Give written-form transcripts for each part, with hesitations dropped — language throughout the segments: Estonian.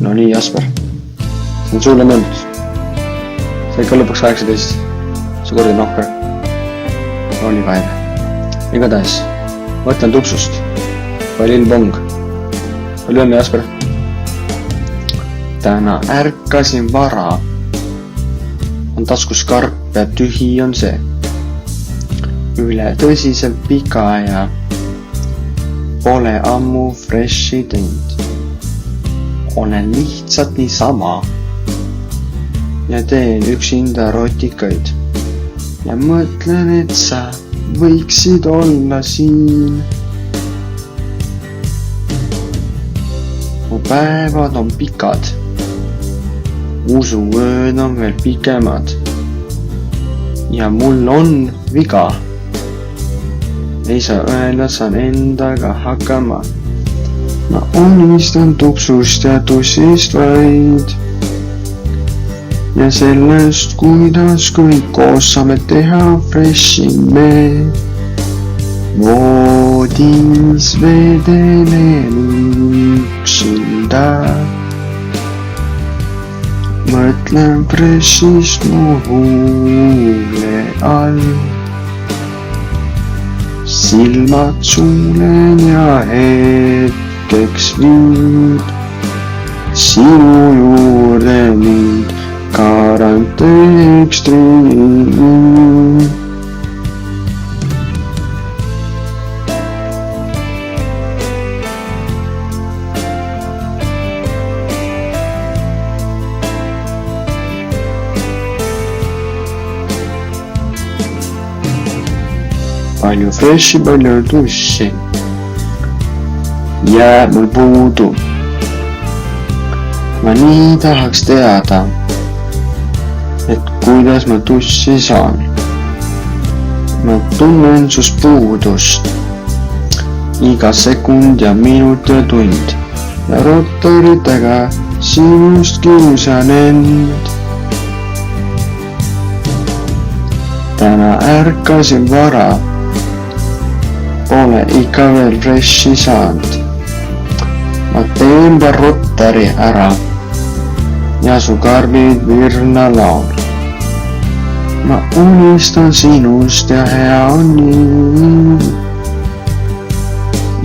No nii, Jasper. See on sulle mõeldud. Sa ikka lõpuks 18. Sa kurdi nohker. Oli päev. Igatahes. Mõtlen tupsust. Vai lill pong. Palju õnne, Jasper. Täna ärkasin vara. On taskus karp ja tühi on see. Üle tõsiselt pika ja pole ammu freshi teinud. Olen lihtsalt niisama ja teen üksinda rotikaid ja mõtlen, et sa võiksid olla siin. Mu päevad on pikad, usuööd on veel pikemad ja mul on viga. Ei saa öelda, saan endaga hakkama. Ma unistan tupsust ja tussist vaid ja sellest, kuidas kõik koos saame teha freshi me. Voodis vedelen üksinda. Mõtlen freshist mu huule all. Silmad suulen ja hetkeks viid sinu juurde mind garantee ekstriim. Palju freshi, palju tussi jääb mul puudu. Ma nii tahaks teada, et kuidas ma tussi saan. Ma tunnen sust puudust iga sekund ja minut ja tund ja rotoritega sinust kiusan end. Täna ärkasin vara. Pole ikka veel freshi saanud. Ma teen paar rottari ära ja su karbid virna laul. Ma unistan sinust ja hea on nii.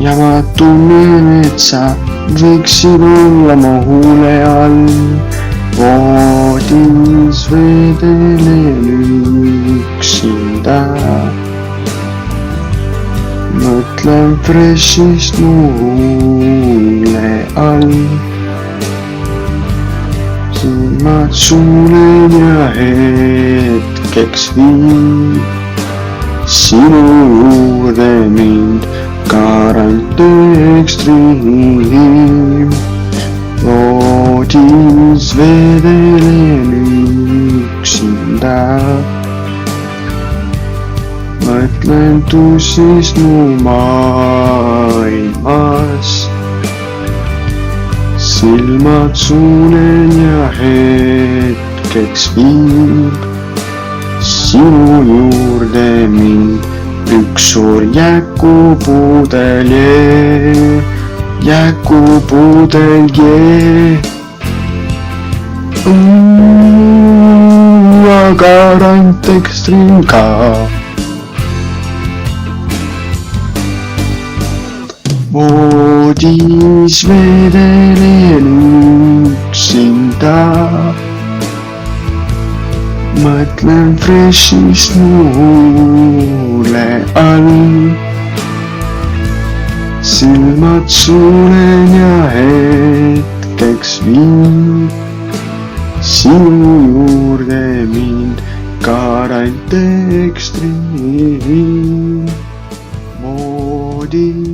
Ja ma tunnen, et sa võiksid olla mu huule all. Voodis vedelen üksinda. Mõtlen freshist mu huule all. Silmad suulen ja hetkeks viid sinu juurde mind garantee ekstriim. Voodis vedelen üksinda. Mõtlen tussist mu maailmas. Silmad suulen ja hetkeks viib sinu juurde mind üks suur jäkupudel jee. Jäkupudel jee. Garant ekstriim ka. Voodis vedelen üksinda. Mõtlen freshist mu huule all. Silmad suulen ja hetkeks viib sinu juurde mind garantee ekstriim. Voodis